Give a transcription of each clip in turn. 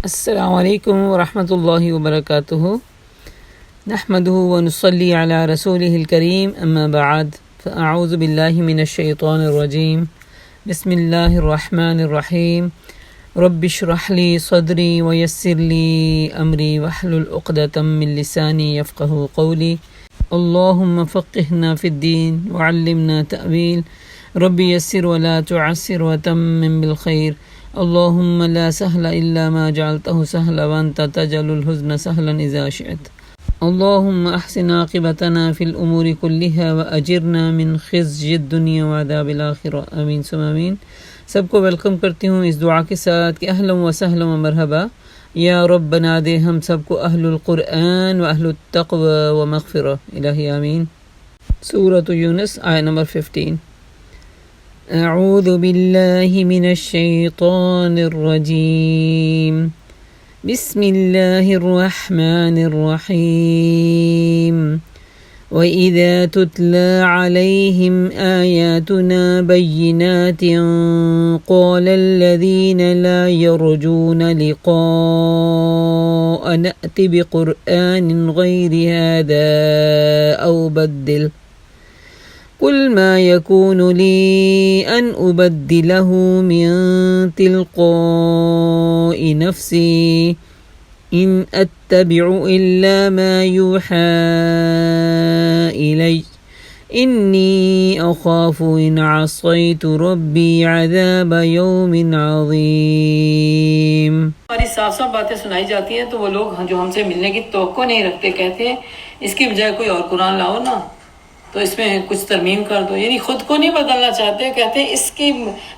السلام علیکم ورحمۃ اللہ وبرکاتہ نحمدہ ونصلی علی رسولہ الکریم اما بعد فاعوذ باللہ من الشیطان الرجیم بسم اللہ الرحمن الرحیم رب اشرح لی صدری ویسر لی امری واحلل عقدۃ من لسانی یفقہوا قولی اللہم فقہنا فی الدین وعلمنا تأویل رب یسر ولا تعسر وتمم بالخیر اللهم لا سهل إلا ما جعلته سهلا وأنت تجعل الحزن سهلا إذا شئت اللهم أحسن عاقبتنا في الأمور كلها وأجرنا من خزي الدنيا وعذاب الآخرة آمین ثم آمین۔ سب کو ویلکم کرتی ہوں اس دعا کے ساتھ کہ اہلا و سہلا و مرحبا، یا رب بنا دے ہم سب کو اہل القرآن و اہل التقوی و مغفرہ الہی آمین۔ سورۃ یونس آیت نمبر 15۔ اعوذ باللہ من الشیطان الرجیم بسم اللہ الرحمن الرحیم وَإِذَا تُتْلَى عَلَيْهِمْ آيَاتُنَا بَيِّنَاتٍ قَالَ الَّذِينَ لَا يَرْجُونَ لِقَاءَنَا ائْتِ بِقُرْآنٍ غَيْرِ هَذَا أَوْ بَدِّلْهُ قُلْ مَا يَكُونُ لِي أَنْ أُبَدِّلَهُ مِنْ تِلْقَاءِ نَفْسِي إِنْ أَتَّبِعُ إِلَّا مَا يُوحَى إِلَيَّ إِنِّي أَخَافُ إِنْ عَصَيْتُ رَبِّي عَذَابَ يَوْمٍ عَظِيمٍ۔ ہماری صاف صاف باتیں سنائی جاتی ہیں تو وہ لوگ جو ہم سے ملنے کی توقع نہیں رکھتے کہتے ہیں اس کی بجائے کوئی اور قرآن لاؤ نا، تو اس میں کچھ ترمیم کر دو، یعنی خود کو نہیں بدلنا چاہتے، کہتے ہیں اس کی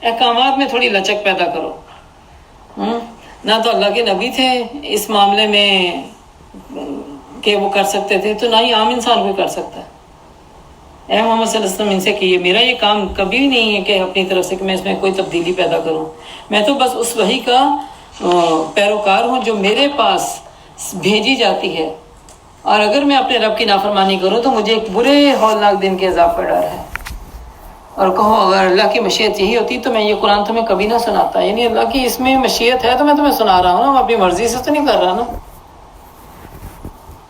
احکامات میں تھوڑی لچک پیدا کرو۔ نہ تو اللہ کے نبی تھے اس معاملے میں کہ وہ کر سکتے تھے، تو نہ ہی عام انسان کوئی کر سکتا ہے۔ اے محمد صلی اللہ علیہ وسلم ان سے کہیے میرا یہ کام کبھی نہیں ہے کہ اپنی طرف سے کہ میں اس میں کوئی تبدیلی پیدا کروں، میں تو بس اس وحی کا پیروکار ہوں جو میرے پاس بھیجی جاتی ہے، اور اگر میں اپنے رب کی نافرمانی کروں تو مجھے ایک برے ہولناک دن کے عذاب کا ڈر ہے۔ اور کہو اگر اللہ کی مشیت یہی ہوتی تو میں یہ قرآن تمہیں کبھی نہ سناتا، یعنی اللہ کی اس میں مشیت ہے تو میں تمہیں سنا رہا ہوں نا، میں اپنی مرضی سے تو نہیں کر رہا نا۔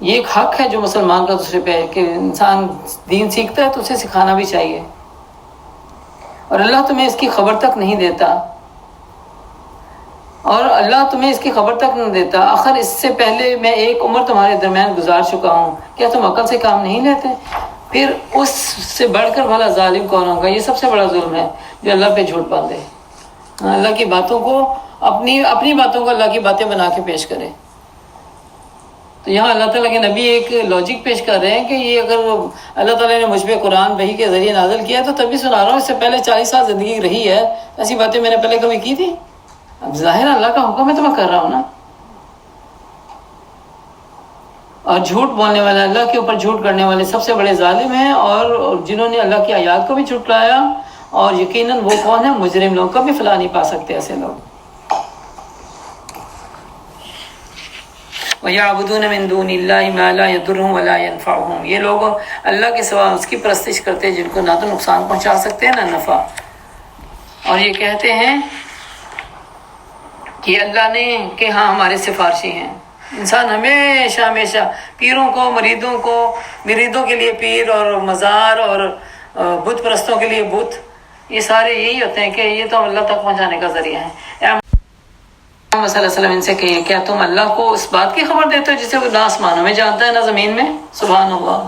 یہ ایک حق ہے جو مسلمان کا دوسرے پہ ہے کہ انسان دین سیکھتا ہے تو اسے سکھانا بھی چاہیے، اور اللہ تمہیں اس کی خبر تک نہیں دیتا، اور اللہ تمہیں اس کی خبر تک نہیں دیتا، آخر اس سے پہلے میں ایک عمر تمہارے درمیان گزار چکا ہوں، کیا تم عقل سے کام نہیں لیتے؟ پھر اس سے بڑھ کر بھلا ظالم کون ہوگا؟ یہ سب سے بڑا ظلم ہے جو اللہ پہ جھوٹ باندھے، اللہ کی باتوں کو اپنی باتوں کو اللہ کی باتیں بنا کے پیش کرے۔ تو یہاں اللہ تعالیٰ کے نبی ایک لاجک پیش کر رہے ہیں کہ یہ اگر اللہ تعالیٰ نے مجھ پہ قرآن وحی کے ذریعے نازل کیا تو تبھی سنا رہا ہوں، اس سے پہلے 40 سال زندگی رہی ہے، ایسی باتیں میں نے پہلے کبھی کی تھی؟ اب ظاہر اللہ کا حکم ہے تو میں کر رہا ہوں نا۔ اور جھوٹ بولنے والے، اللہ کے اوپر جھوٹ کرنے والے سب سے بڑے ظالم ہیں، اور جنہوں نے اللہ کی آیات کو بھی جھٹلایا، اور یقیناً وہ کون ہے؟ مجرم لوگ، کبھی فلاح نہیں پا سکتے ایسے لوگ۔ وَيَعْبُدُونَ مِن دُونِ اللَّهِ مَا لَا يَضُرُّهُمْ وَلَا يَنفَعُهُمْ، یہ لوگ اللہ کے سوا اس کی پرستش کرتے ہیں جن کو نہ تو نقصان پہنچا سکتے ہیں نہ نفع، اور یہ کہتے ہیں کہ اللہ نے کہ ہاں ہمارے سفارشی ہیں۔ انسان ہمیشہ پیروں کو، مریدوں کے لیے پیر، اور مزار اور بت پرستوں کے لیے بت، یہ سارے یہی ہوتے ہیں کہ یہ تو اللہ تک پہنچانے کا ذریعہ ہے۔ محمد صلی اللہ علیہ وسلم ان سے کہیے کیا تم اللہ کو اس بات کی خبر دیتے ہو جسے وہ نہ آسمانوں میں جانتا ہے نہ زمین میں؟ سبحان اللہ۔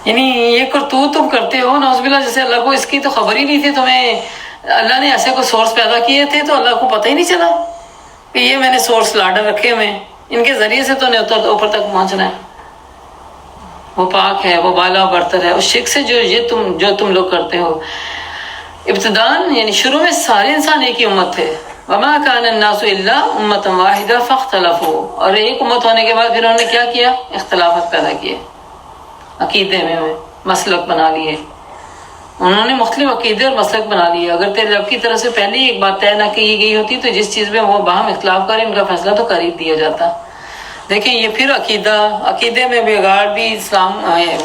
یعنی یہ کرتوت تم کرتے ہو نعوذ باللہ، جیسے اللہ کو اس کی تو خبر ہی نہیں تھی، تمہیں اللہ نے ایسے کوئی سورس پیدا کیے تھے تو اللہ کو پتہ ہی نہیں چلا کہ یہ میں نے سورس لاڈر رکھے ہوئے ہیں، ان کے ذریعے سے تو نے اوپر تک پہنچنا ہے۔ وہ پاک ہے، وہ بالا برتر ہے اس شرک سے جو تم لوگ کرتے ہو۔ ابتداءً یعنی شروع میں سارے انسان ایک ہی امت تھے، وما كان الناس الا امة واحدة فاختلفوا، اور ایک امت ہونے کے بعد پھر انہوں نے کیا کیا؟ اختلافات پیدا کیے، عقیدے میں مسلک بنا لیے، انہوں نے مختلف عقیدے اور مسلک بنا لیے۔ اگر تیرے رب کی طرف سے پہلے ایک بات طے نہ کی گئی ہوتی تو جس چیز میں وہ باہم اختلاف کرے ان کا فیصلہ تو کر ہی دیا جاتا۔ دیکھیں یہ پھر عقیدے میں بگاڑ بھی اسلام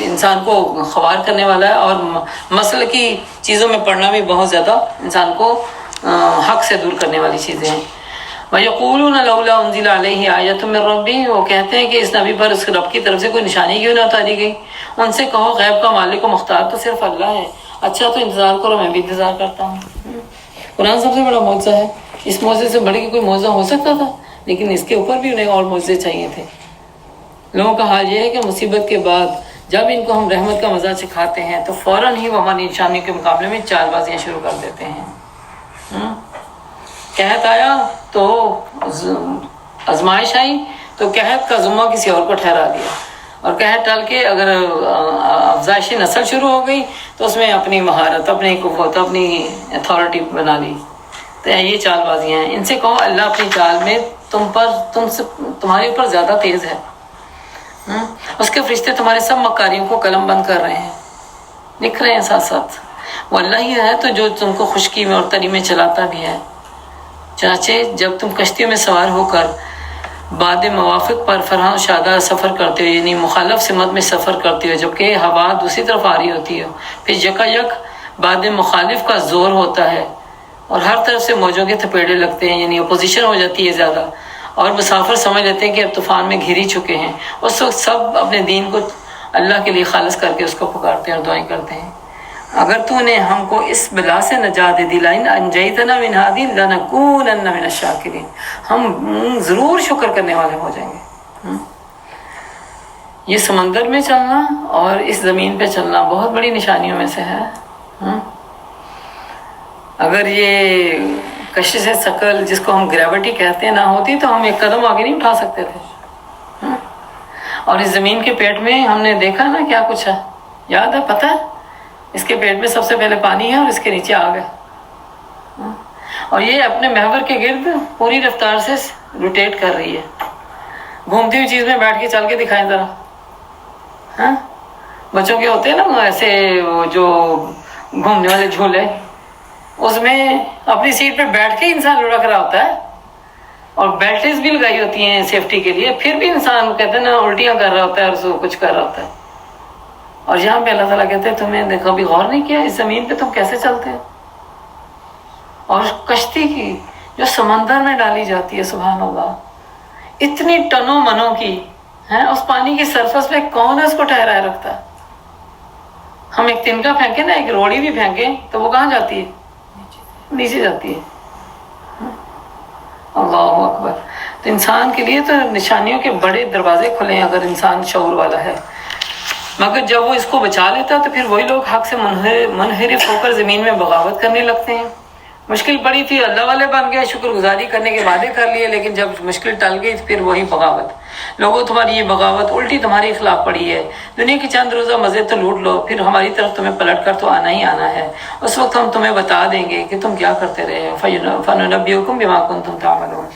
انسان کو خوار کرنے والا ہے، اور مسئلے کی چیزوں میں پڑھنا بھی بہت زیادہ انسان کو حق سے دور کرنے والی چیزیں ہیں۔ وَيَقُولُونَ لَوْلَا أُنزِلَ عَلَيْهِ آیَةٌ مِّن رَّبِّهِ، وہ کہتے ہیں کہ اس نبی پر اس رب کی طرف سے کوئی نشانی کیوں نہ اتاری گئی. ان سے کہو غیب کا مالک و مختار تو صرف اللہ ہے. اچھا تو انتظار کرو، میں بھی انتظار کرتا ہوں. قرآن سب سے بڑا معجزہ ہے. اس معجزے سے بڑھ کے کوئی معجزہ ہو سکتا تھا؟ لیکن اس کے اوپر بھی انہیں اور معجزے چاہیے تھے. لوگوں کا حال یہ ہے کہ مصیبت کے بعد جب ان کو ہم رحمت کا مزہ چکھاتے ہیں تو فوراً ہی وہ ہماری نشانیوں کے مقابلے میں چال بازیاں شروع کر دیتے ہیں. قحط آیا تو آزمائش آئی تو قحط کا ذمہ کسی اور کو ٹھہرا دیا، اور قحط ٹل کے اگر افزائش نسل شروع ہو گئی تو اس میں اپنی مہارت، اپنی قوت، اپنی اتھارٹی بنا لی. تو یہ چال بازیاں ہیں. ان سے کہو اللہ اپنی چال میں تمہارے اوپر زیادہ تیز ہے. اس کے فرشتے تمہارے سب مکاریوں کو قلم بند کر رہے ہیں، لکھ رہے ہیں ساتھ ساتھ. وہ اللہ ہی ہے تو جو تم کو خشکی میں اور تری میں چلاتا بھی ہے. چنانچہ جب تم کشتیوں میں سوار ہو کر بعد موافق پر فرحاں شادہ سفر کرتے ہو، یعنی مخالف سمت میں سفر کرتے ہو جبکہ ہوا دوسری طرف آ رہی ہوتی ہے، پھر یکا یک بعد مخالف کا زور ہوتا ہے اور ہر طرف سے موجوں کے تھپیڑے لگتے ہیں، یعنی اپوزیشن ہو جاتی ہے زیادہ، اور مسافر سمجھ لیتے ہیں کہ اب طوفان میں گھر ہی چکے ہیں. اس وقت سب اپنے دین کو اللہ کے لیے خالص کر کے اس کو پکارتے ہیں اور دعائیں کرتے ہیں. اگر تو نے ہم کو اس بلا سے نجات دے دی، لئن انجیتنا من ہذہ لنکونن من الشاکرین، ہم ضرور شکر کرنے والے ہو جائیں گے. یہ سمندر میں چلنا اور اس زمین پہ چلنا بہت بڑی نشانیوں میں سے ہے. اگر یہ کشش ثقل جس کو ہم گریوٹی کہتے ہیں نہ ہوتی تو ہم ایک قدم آگے نہیں اٹھا سکتے تھے. اور اس زمین کے پیٹ میں ہم نے دیکھا نا کیا کچھ ہے، یاد ہے، پتہ ہے؟ اس کے پیٹ میں سب سے پہلے پانی ہے اور اس کے نیچے آگ ہے. اور یہ اپنے محور کے گرد پوری رفتار سے روٹیٹ کر رہی ہے. گھومتی ہوئی چیز میں بیٹھ کے چل کے دکھائیں ذرا. بچوں کے ہوتے ہیں نا ایسے جو گھومنے والے جھولے، اس میں اپنی سیٹ پہ بیٹھ کے انسان لڑک رہا ہوتا ہے اور بیلٹس بھی لگائی ہوتی ہیں سیفٹی کے لیے، پھر بھی انسان کہتے ہیں نا الٹیاں کر رہا ہوتا ہے اور کچھ کر رہا ہوتا ہے. اور یہاں پہ اللہ تعالیٰ کہتے ہیں تمہیں کبھی غور نہیں کیا اس زمین پہ تم کیسے چلتے ہو؟ اور کشتی کی جو سمندر میں ڈالی جاتی ہے، سبحان اللہ، اتنی ٹنوں منوں کی ہے، اس پانی کی سرفس پہ کون ہے اس کو ٹھہرائے رکھتا ہے؟ ہم ایک تنکا پھینکیں نا، ایک روڑی بھی پھینکیں تو وہ کہاں جاتی ہے؟ نیچے جاتی ہے. اللہ اکبر. تو انسان کے لیے تو نشانیوں کے بڑے دروازے کھلے ہیں اگر انسان شعور والا ہے. مگر جب وہ اس کو بچا لیتا تو پھر وہی لوگ حق سے منحرف ہو کر زمین میں بغاوت کرنے لگتے ہیں. مشکل پڑی تھی، اللہ والے بن گئے، شکر گزاری کرنے کے وعدے کر لیے، لیکن جب مشکل ٹل گئی تو پھر وہی بغاوت. لوگوں تمہاری یہ بغاوت الٹی تمہارے خلاف پڑی ہے. دنیا کی چند روزہ مزے تو لوٹ لو، پھر ہماری طرف تمہیں پلٹ کر تو آنا ہی آنا ہے. اس وقت ہم تمہیں بتا دیں گے کہ تم کیا کرتے رہے. فَنُنَبِّئُكُم بِمَا كُنتُمْ تَعْمَلُونَ.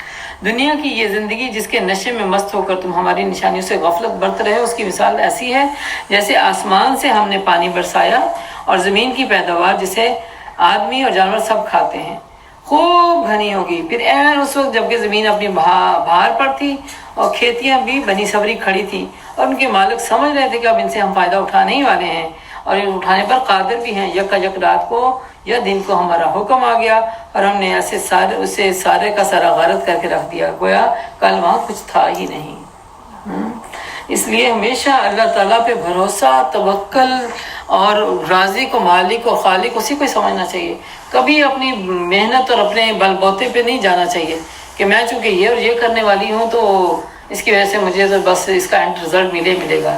دنیا کی یہ زندگی جس کے نشے میں مست ہو کر تم ہماری نشانیوں سے غفلت برت رہے ہو، اس کی مثال ایسی ہے جیسے آسمان سے ہم نے پانی برسایا اور زمین کی پیداوار جسے آدمی اور جانور سب کھاتے ہیں خوب گھنی ہوگی. پھر اے اس وقت جبکہ زمین اپنی بہار پر تھی اور کھیتیاں بھی بنی صبری کھڑی تھی اور ان کے مالک سمجھ رہے تھے کہ اب ان سے ہم فائدہ اٹھانے ہی والے ہیں اور ان اٹھانے پر قادر بھی ہیں. یکا یک رات کو یا دن کو ہمارا حکم آ گیا اور ہم نے ایسے اسے سارے کا سارا غارت کر کے رکھ دیا، گویا کل وہاں کچھ تھا ہی نہیں. اس لیے ہمیشہ اللہ تعالیٰ پہ بھروسہ، توکل اور راضی کو مالک و خالق اسی کو سمجھنا چاہیے. کبھی اپنی محنت اور اپنے بل بوتے پہ نہیں جانا چاہیے کہ میں چونکہ یہ اور یہ کرنے والی ہوں تو اس کی وجہ سے مجھے تو بس اس کا اینڈ رزلٹ ملے گا.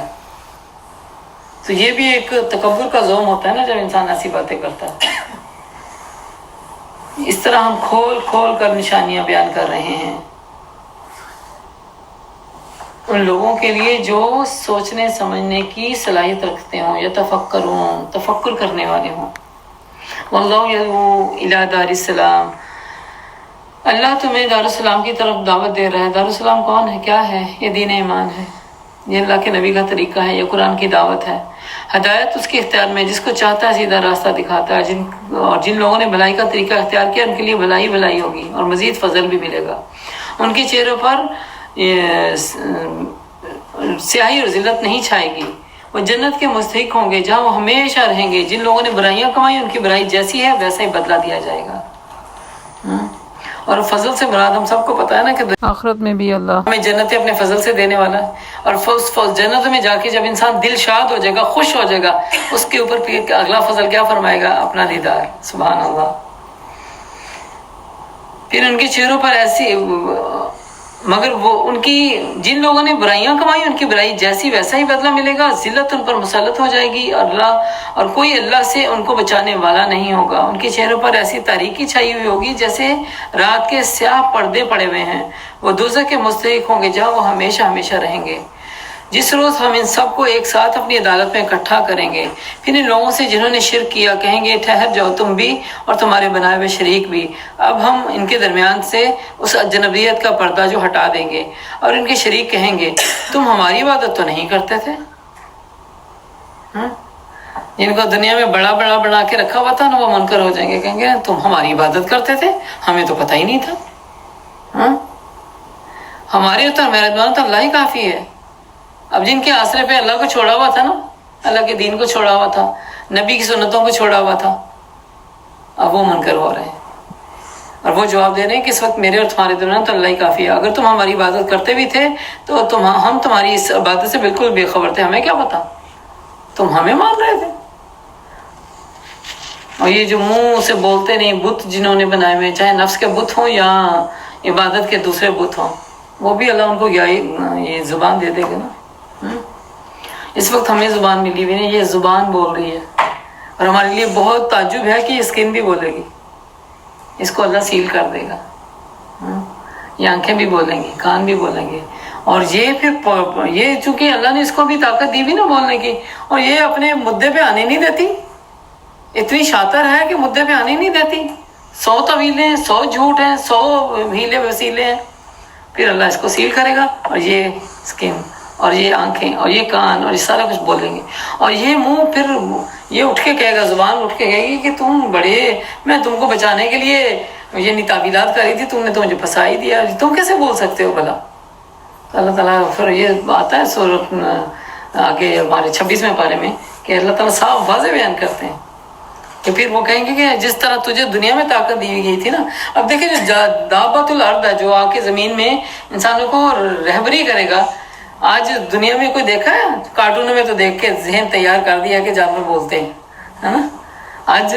تو یہ بھی ایک تکبر کا زوم ہوتا ہے نا جب انسان ایسی باتیں کرتا ہے. اس طرح ہم کھول کھول کر نشانیاں بیان کر رہے ہیں ان لوگوں کے لیے جو سوچنے سمجھنے کی صلاحیت رکھتے ہوں یا تفکر کرنے والے ہوں. واللہ یدعو الی دار السلام. اللہ تمہیں دار السلام کی طرف دعوت دے رہا ہے. دار السلام کون ہے؟ کیا ہے؟ یہ دین ایمان ہے، یہ اللہ کے نبی کا طریقہ ہے، یہ قرآن کی دعوت ہے. ہدایت اس کے اختیار میں، جس کو چاہتا ہے سیدھا راستہ دکھاتا ہے. جن لوگوں نے بھلائی کا طریقہ اختیار کیا ان کے لیے بھلائی ہوگی اور مزید فضل بھی ملے گا. ان کے چہروں پر سیاہی اور ذلت نہیں چھائے گی. وہ جنت کے مستحق ہوں گے جہاں وہ ہمیشہ رہیں گے. جن لوگوں نے برائیاں کمائی ان کی برائی جیسی ہے ویسا ہی بدلہ دیا جائے گا. اور فضل سے مراد ہم سب کو پتہ ہے نا کہ آخرت میں بھی اللہ ہمیں جنت اپنے فضل سے دینے والا ہے. اور جنت میں جا کے جب انسان دل شاد ہو جائے گا، خوش ہو جائے گا، اس کے اوپر پھر اگلا فضل کیا فرمائے گا؟ اپنا دیدار. سبحان اللہ. پھر ان کے چہروں پر ایسی، مگر وہ ان کی جن لوگوں نے برائیاں کمائی ان کی برائی جیسی ویسا ہی بدلہ ملے گا. ذلت ان پر مسلط ہو جائے گی اور کوئی اللہ سے ان کو بچانے والا نہیں ہوگا. ان کے چہروں پر ایسی تاریکی چھائی ہوئی ہوگی جیسے رات کے سیاہ پردے پڑے ہوئے ہیں. وہ دوزخ کے مستحق ہوں گے جہاں وہ ہمیشہ ہمیشہ رہیں گے. جس روز ہم ان سب کو ایک ساتھ اپنی عدالت میں اکٹھا کریں گے، پھر ان لوگوں سے جنہوں نے شرک کیا کہیں گے ٹھہر جاؤ تم بھی اور تمہارے بنائے ہوئے شریک بھی. اب ہم ان کے درمیان سے اس اجنبیت کا پردہ جو ہٹا دیں گے اور ان کے شریک کہیں گے تم ہماری عبادت تو نہیں کرتے تھے. جن کو دنیا میں بڑا بڑا بنا کے رکھا ہوا تھا نا، وہ منکر ہو جائیں گے، کہیں گے تم ہماری عبادت کرتے تھے، ہمیں تو پتہ ہی نہیں تھا. ہمارے اوپر مہربان تو اللہ ہی کافی ہے. اب جن کے آسرے پہ اللہ کو چھوڑا ہوا تھا نا، اللہ کے دین کو چھوڑا ہوا تھا، نبی کی سنتوں کو چھوڑا ہوا تھا، اب وہ منکر ہو رہے ہیں اور وہ جواب دے رہے ہیں کہ اس وقت میرے اور تمہارے درمیان تو اللہ ہی کافی ہے. اگر تم ہماری عبادت کرتے بھی تھے تو ہم تمہاری اس عبادت سے بالکل بے خبر تھے، ہمیں کیا پتا، تم ہمیں مان رہے تھے. اور یہ جو منہ سے بولتے نہیں، بت جنہوں نے بنائے ہوئے، چاہے نفس کے بت ہوں یا عبادت کے دوسرے بت ہوں، وہ بھی اللہ ان کو یہ زبان دے دے گا نا. اس وقت ہمیں زبان ملی ہوئی نہیں، یہ زبان بول رہی ہے اور ہمارے لیے بہت تعجب ہے کہ یہ اسکن بھی بولے گی، اس کو اللہ سیل کر دے گا. یہ آنکھیں بھی بولیں گی، کان بھی بولیں گے. اور یہ پھر یہ چونکہ اللہ نے اس کو بھی طاقت دی بھی نا بولنے کی، اور یہ اپنے مدعے پہ آنے نہیں دیتی. اتنی شاطر ہے کہ مدعے پہ آنے نہیں دیتی. 100 طویلیں، 100 جھوٹ ہیں، 100 ہیلے وسیلے ہیں. پھر اللہ اس کو سیل کرے گا اور یہ اسکن اور یہ آنکھیں اور یہ کان اور یہ سارا کچھ بولیں گے. اور یہ منہ پھر یہ اٹھ کے کہے گا، زبان اٹھ کے کہے گی کہ تم بڑے، میں تم کو بچانے کے لیے یہ تعویلات کر رہی تھی، تم نے تو مجھے پھنسا ہی دیا، تم کیسے بول سکتے ہو بھلا. اللہ تعالیٰ پھر یہ آتا ہے سورۃ آگے ہمارے 26ویں پارے میں کہ اللہ تعالیٰ صاف واضح بیان کرتے ہیں کہ پھر وہ کہیں گے کہ جس طرح تجھے دنیا میں طاقت دی گئی تھی نا. اب دیکھیں جو دابۃ الارض ہے، جو آ کے زمین میں انسانوں کو رہبری کرے گا، آج دنیا میں کوئی دیکھا ہے؟ کارٹونوں میں تو دیکھ کے ذہن تیار کر دیا کہ جانور بولتے ہیں، ہے نا. آج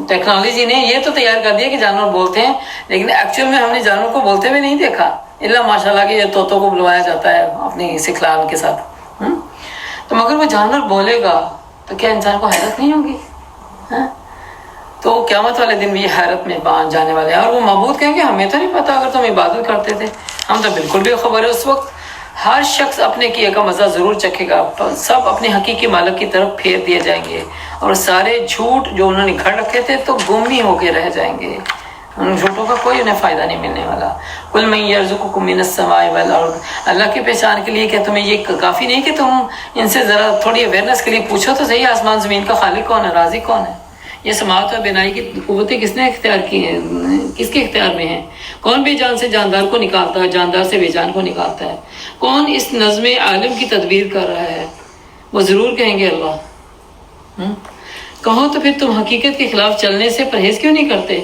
ٹیکنالوجی نے یہ تو تیار کر دیا کہ جانور بولتے ہیں، لیکن ایکچوئل میں ہم نے جانور کو بولتے ہوئے نہیں دیکھا، اللہ ماشاء اللہ کہ یہ طوطوں کو بلوایا جاتا ہے اپنی سکھلان کے ساتھ. تو مگر وہ جانور بولے گا تو کیا انسان کو حیرت نہیں ہوگی؟ تو قیامت والے دن بھی یہ حیرت میں جانے والے ہیں. اور وہ معبود کہیں گے ہمیں تو نہیں پتا، اگر تم عبادت کرتے تھے ہم تو بالکل بھی خبر ہے. اس وقت ہر شخص اپنے کیے کا مزہ ضرور چکھے گا، سب اپنے حقیقی مالک کی طرف پھیر دیے جائیں گے اور سارے جھوٹ جو انہوں نے گھڑ رکھے تھے تو گم ہی ہو کے رہ جائیں گے. ان جھوٹوں کا کوئی انہیں فائدہ نہیں ملنے والا. قل من یرزقکم من السماء والارض. اللہ کی پہچان کے لیے کہ تمہیں یہ کافی نہیں کہ تم ان سے ذرا تھوڑی اویئرنیس کے لیے پوچھو تو صحیح، آسمان زمین کا خالق کون ہے، رازق کون ہے؟ یہ سماعت اور بینائی کی قوتیں کس نے اختیار کی ہیں، کس کے اختیار میں ہیں؟ کون بے جان سے جاندار کو نکالتا ہے، جاندار سے بے جان کو نکالتا ہے؟ کون اس نظم عالم کی تدبیر کر رہا ہے؟ وہ ضرور کہیں گے اللہ. کہو تو پھر تم حقیقت کے خلاف چلنے سے پرہیز کیوں نہیں کرتے؟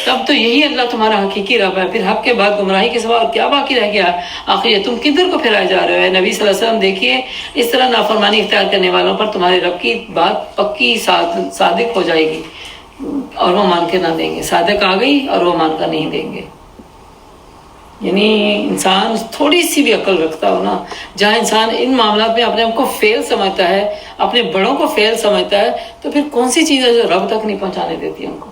تب تو یہی اللہ تمہارا حقیقی رب ہے، پھر حق کے بعد گمراہی کے سوا اور کیا باقی رہ گیا؟ آخر تم کدھر کو پھرائے جا رہے ہو؟ نبی صلی اللہ علیہ وسلم دیکھیے اس طرح نافرمانی اختیار کرنے والوں پر تمہارے رب کی بات پکی صادق ہو جائے گی اور وہ مان کے نہ دیں گے. صادق آ گئی اور وہ مان کر نہیں دیں گے. یعنی انسان تھوڑی سی بھی عقل رکھتا ہو نا، جہاں انسان ان معاملات میں اپنے آپ کو فیل سمجھتا ہے، اپنے بڑوں کو فیل سمجھتا ہے، تو پھر کون سی چیز ہے جو رب تک نہیں پہنچانے دیتی ان کو.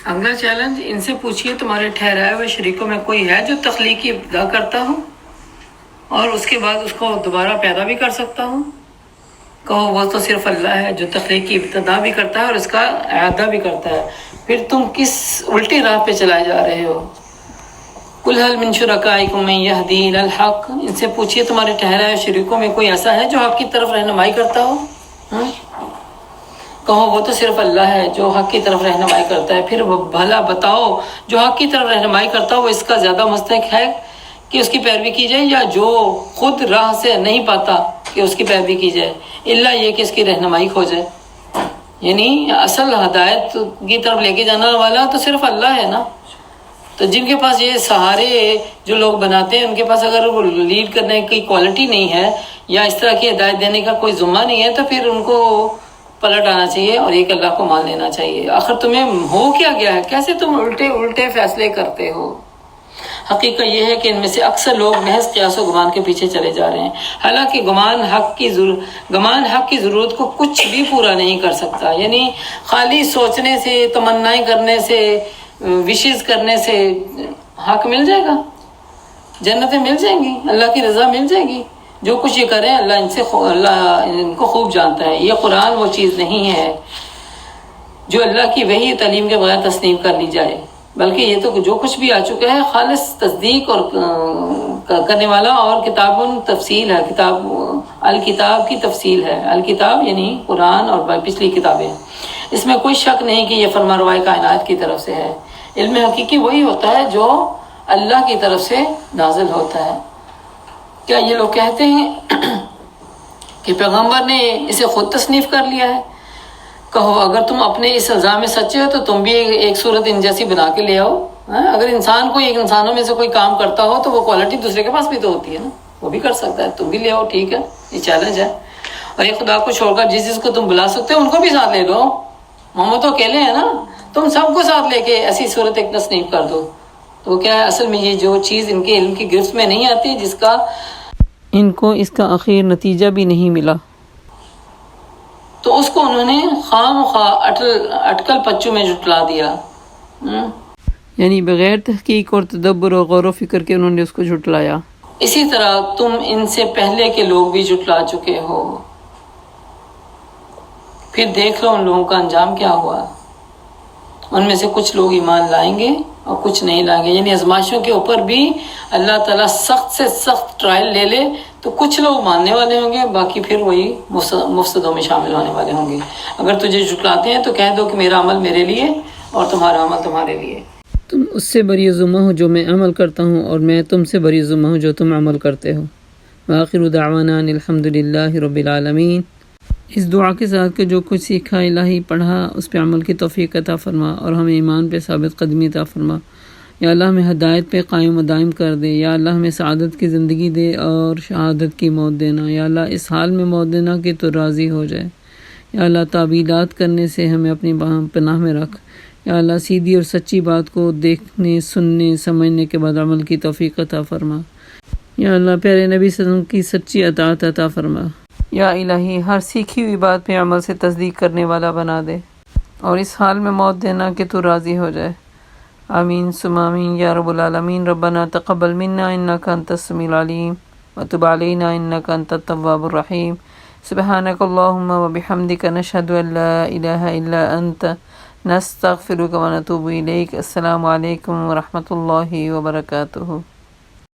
اگلا چیلنج، ان سے پوچھئے تمہارے ٹھہرائے ہوئے شریکوں میں کوئی ہے جو تخلیق کی ابتدا کرتا ہوں اور اس کے بعد اس کو دوبارہ پیدا بھی کر سکتا ہوں؟ کہو وہ تو صرف اللہ ہے جو تخلیق کی ابتدا بھی کرتا ہے اور اس کا اعادہ بھی کرتا ہے. پھر تم کس الٹی راہ پہ چلائے جا رہے ہو؟ قل هل من شرکائکم من یہدی الی الحق. ان سے پوچھئے تمہارے ٹھہرائے شریکوں میں کوئی ایسا ہے جو حق کی طرف رہنمائی کرتا ہو؟ کہو وہ تو صرف اللہ ہے جو حق کی طرف رہنمائی کرتا ہے. پھر بھلا بتاؤ جو حق کی طرف رہنمائی کرتا ہو وہ اس کا زیادہ مستحق ہے کہ اس کی پیروی کی جائے، یا جو خود راہ سے نہیں پاتا کہ اس کی پیروی کی جائے، الا یہ کہ اس کی رہنمائی کھو جائے. یعنی اصل ہدایت کی طرف لے کے جانا والا تو صرف اللہ ہے نا. تو جن کے پاس یہ سہارے جو لوگ بناتے ہیں ان کے پاس اگر وہ لیڈ کرنے کی کوالٹی نہیں ہے یا اس طرح کی ہدایت دینے کا کوئی ذمہ نہیں ہے تو پھر ان کو پلٹ آنا چاہیے اور ایک اللہ کو مان لینا چاہیے. آخر تمہیں ہو کیا گیا ہے؟ کیسے تم الٹے فیصلے کرتے ہو؟ حقیقت یہ ہے کہ ان میں سے اکثر لوگ محض قیاس و گمان کے پیچھے چلے جا رہے ہیں، حالانکہ گمان حق کی ضرورت کو کچھ بھی پورا نہیں کر سکتا. یعنی خالی سوچنے سے، تمنائیں کرنے سے، وشز کرنے سے حق مل جائے گا، جنتیں مل جائیں گی، اللہ کی رضا مل جائے گی. جو کچھ یہ کریں اللہ ان کو خوب جانتا ہے. یہ قرآن وہ چیز نہیں ہے جو اللہ کی وحی تعلیم کے بغیر تصنیف کر لی جائے، بلکہ یہ تو جو کچھ بھی آ چکا ہے خالص تصدیق اور کرنے والا اور کتاب تفصیل ہے. الکتاب کی تفصیل ہے. الکتاب یعنی قرآن اور پچھلی کتابیں. اس میں کوئی شک نہیں کہ یہ فرما روائے کائنات کی طرف سے ہے. علم حقیقی وہی ہوتا ہے جو اللہ کی طرف سے نازل ہوتا ہے. کیا یہ لوگ کہتے ہیں کہ پیغمبر نے اسے خود تصنیف کر لیا ہے؟ کہو اگر تم اپنے اس الزام میں سچے ہو تو تم بھی ایک صورت ان جیسی بنا کے لے آؤ. اگر انسان کو ایک انسانوں میں سے کوئی کام کرتا ہو تو وہ کوالٹی دوسرے کے پاس بھی تو ہوتی ہے نا، وہ بھی کر سکتا ہے. تم بھی لے آؤ، ٹھیک ہے، یہ چیلنج ہے. اور یہ خدا کو چھوڑ کر جس کو تم بلا سکتے ہو ان کو بھی ساتھ لے لو. محمد تو اکیلے ہیں نا، تم سب کو ساتھ لے کے ایسی صورت ایک تصنیف کر دو. تو کیا ہے اصل میں یہ جو چیز ان کے علم کی گرفت میں نہیں آتی، جس کا ان کو اس کا آخر نتیجہ بھی نہیں ملا، تو اس کو انہوں نے خام خواہ اٹکل پچو میں جھٹلا دیا. یعنی بغیر تحقیق اور تدبر اور غور و فکر کے انہوں نے اس کو جھٹلایا. اسی طرح تم ان سے پہلے کے لوگ بھی جھٹلا چکے ہو. پھر دیکھ لو ان لوگوں کا انجام کیا ہوا. ان میں سے کچھ لوگ ایمان لائیں گے اور کچھ نہیں لائیں گے. یعنی آزمائشوں کے اوپر بھی اللہ تعالیٰ سخت سے سخت ٹرائل لے لے تو کچھ لوگ ماننے والے ہوں گے، باقی پھر وہی مفسدوں میں شامل ہونے والے ہوں گے. اگر تجھے جھٹلاتے ہیں تو کہہ دو کہ میرا عمل میرے لیے اور تمہارا عمل تمہارے لیے. تم اس سے بری ذمہ ہو جو میں عمل کرتا ہوں اور میں تم سے بری ذمہ ہوں جو تم عمل کرتے ہو. وآخر دعوانا الحمد للہ رب العالمین. اس دعا کے ساتھ کہ جو کچھ سیکھا الہی پڑھا اس پہ عمل کی توفیق عطا فرما اور ہمیں ایمان پہ ثابت قدمی عطا فرما. یا اللہ ہمیں ہدایت پہ قائم و دائم کر دے. یا اللہ ہمیں سعادت کی زندگی دے اور شہادت کی موت دینا. یا اللہ اس حال میں موت دینا کہ تو راضی ہو جائے. یا اللہ تعویلات کرنے سے ہمیں اپنی پناہ میں رکھ. یا اللہ سیدھی اور سچی بات کو دیکھنے، سننے، سمجھنے کے بعد عمل کی توفیق عطا فرما. یا اللہ پیارے نبی صلی اللہ علیہ وسلم کی سچی اطاعت عطا فرما. یا الہی ہر سیکھی ہوئی بات پہ عمل سے تصدیق کرنے والا بنا دے اور اس حال میں موت دینا کہ تو راضی ہو جائے. آمین ثم آمین یا رب العالمین. ربنا تقبل منا انک انت السمیع العلیم وتب علینا انک انت التواب الرحیم. سبحانک اللہم وبحمدک نشہد ان لا الہ الا انت نستغفرک ونتوب الیک. السلام علیکم ورحمۃ اللہ وبرکاتہ.